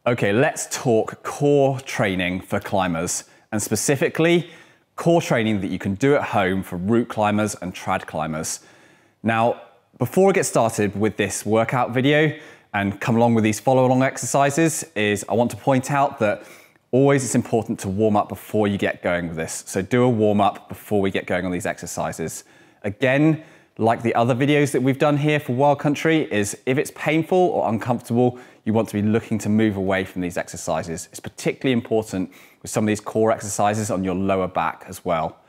Okay, let's talk core training for climbers, and specifically core training that you can do at home for route climbers and trad climbers. Now, before I get started with this workout video and come along with these follow-along exercises, I want to point out that always it's important to warm up before you get going with this. So do a warm up before we get going on these exercises. Again, like the other videos that we've done here for Wild Country, is if it's painful or uncomfortable, you want to be looking to move away from these exercises. It's particularly important with some of these core exercises on your lower back as well.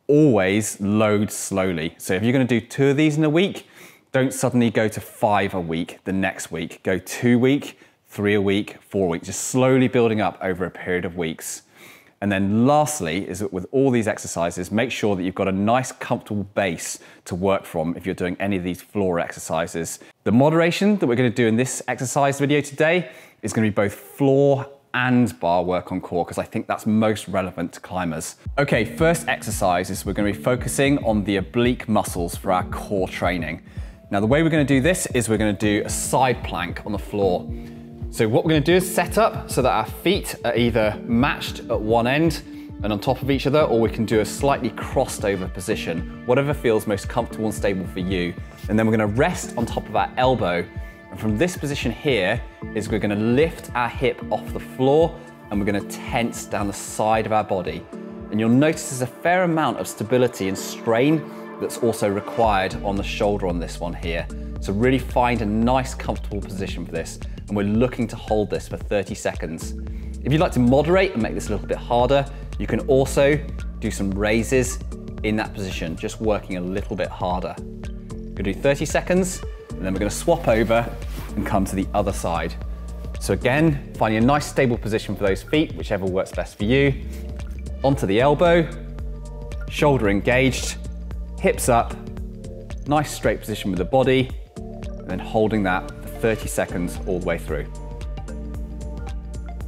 Always load slowly. So if you're going to do 2 of these in a week, don't suddenly go to 5 a week the next week. Go 2 a week, 3 a week, 4 a week, just slowly building up over a period of weeks. And then lastly, is that with all these exercises, make sure that you've got a nice comfortable base to work from if you're doing any of these floor exercises. The moderation that we're going to do in this exercise video today is going to be both floor and bar work on core, because I think that's most relevant to climbers. Okay, first exercise is we're going to be focusing on the oblique muscles for our core training. Now the way we're going to do this is we're going to do a side plank on the floor. So what we're going to do is set up so that our feet are either matched at one end and on top of each other, or we can do a slightly crossed over position, whatever feels most comfortable and stable for you. And then we're going to rest on top of our elbow. And from this position here is we're going to lift our hip off the floor and we're going to tense down the side of our body. And you'll notice there's a fair amount of stability and strain that's also required on the shoulder on this one here. So really find a nice comfortable position for this. And we're looking to hold this for 30 seconds. If you'd like to moderate and make this a little bit harder, you can also do some raises in that position, just working a little bit harder. We're gonna do 30 seconds, and then we're gonna swap over and come to the other side. So again, finding a nice stable position for those feet, whichever works best for you. Onto the elbow, shoulder engaged, hips up, nice straight position with the body, and then holding that 30 seconds all the way through.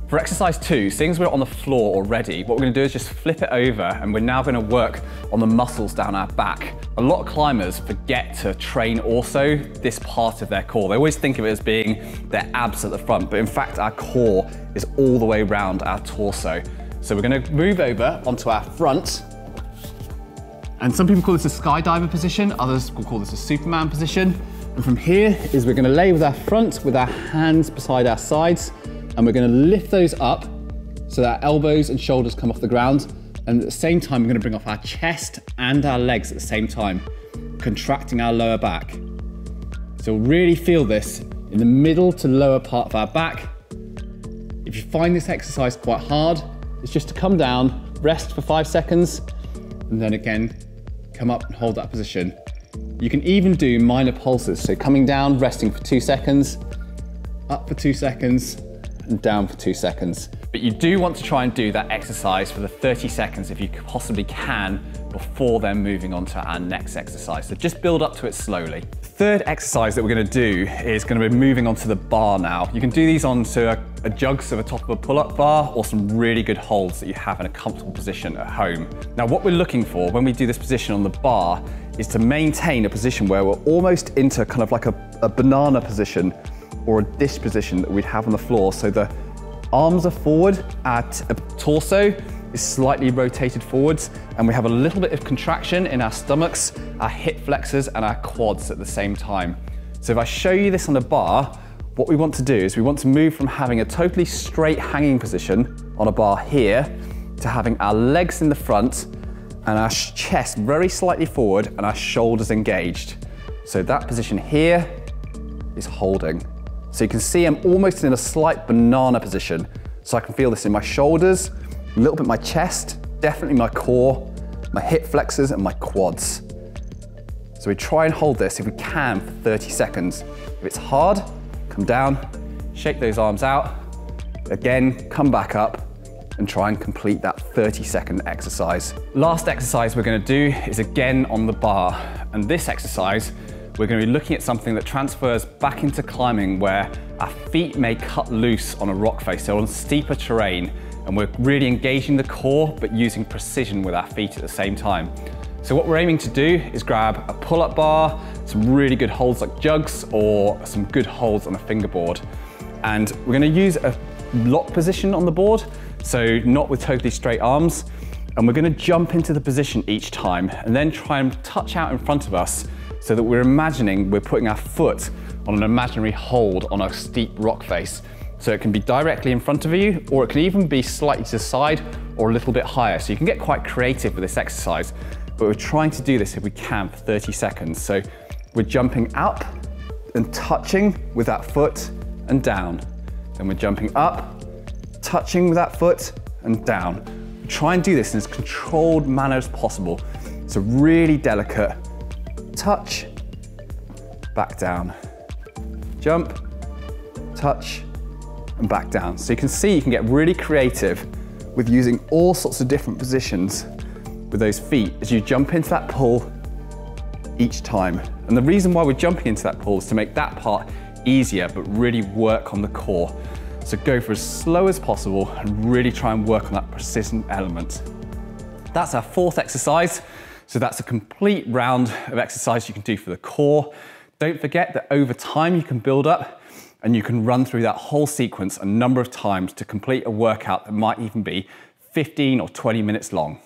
For exercise 2, seeing as we're on the floor already, what we're going to do is just flip it over, and we're now going to work on the muscles down our back. A lot of climbers forget to train also this part of their core. They always think of it as being their abs at the front, but in fact our core is all the way around our torso. So we're going to move over onto our front, and some people call this a skydiver position, others will call this a Superman position. And from here is we're going to lay with our front with our hands beside our sides, and we're going to lift those up so that our elbows and shoulders come off the ground, and at the same time we're going to bring off our chest and our legs at the same time, contracting our lower back. So really feel this in the middle to lower part of our back. If you find this exercise quite hard, it's just to come down, rest for 5 seconds, and then again come up and hold that position. You can even do minor pulses, so coming down, resting for 2 seconds, up for 2 seconds, and down for 2 seconds. But you do want to try and do that exercise for the 30 seconds if you possibly can before then moving on to our next exercise. So just build up to it slowly. The third exercise that we're going to do is going to be moving on to the bar now. You can do these onto a jug, so the top of a pull-up bar, or some really good holds that you have in a comfortable position at home. Now what we're looking for when we do this position on the bar is to maintain a position where we're almost into kind of like a banana position or a dish position that we'd have on the floor. So the arms are forward, our torso is slightly rotated forwards, and we have a little bit of contraction in our stomachs, our hip flexors, and our quads at the same time. So if I show you this on the bar, what we want to do is we want to move from having a totally straight hanging position on a bar here to having our legs in the front and our chest very slightly forward and our shoulders engaged. So that position here is holding. So you can see I'm almost in a slight banana position. So I can feel this in my shoulders, a little bit my chest, definitely my core, my hip flexors and my quads. So we try and hold this if we can for 30 seconds. If it's hard, come down, shake those arms out, again, come back up, and try and complete that 30-second exercise. Last exercise we're going to do is again on the bar, and this exercise we're going to be looking at something that transfers back into climbing where our feet may cut loose on a rock face, so on steeper terrain, and we're really engaging the core but using precision with our feet at the same time. So what we're aiming to do is grab a pull-up bar, some really good holds like jugs, or some good holds on a fingerboard. And we're going to use a lock position on the board, so not with totally straight arms. And we're going to jump into the position each time and then try and touch out in front of us so that we're imagining we're putting our foot on an imaginary hold on a steep rock face. So it can be directly in front of you, or it can even be slightly to the side or a little bit higher. So you can get quite creative with this exercise, but we're trying to do this if we can for 30 seconds. So we're jumping up and touching with that foot and down. Then we're jumping up, touching with that foot and down. Try and do this in as controlled manner as possible. So really delicate. Touch, back down. Jump, touch, and back down. So you can see you can get really creative with using all sorts of different positions with those feet as you jump into that pull each time. And the reason why we're jumping into that pull is to make that part easier, but really work on the core. So go for as slow as possible and really try and work on that precision element. That's our fourth exercise. So that's a complete round of exercise you can do for the core. Don't forget that over time you can build up and you can run through that whole sequence a number of times to complete a workout that might even be 15 or 20 minutes long.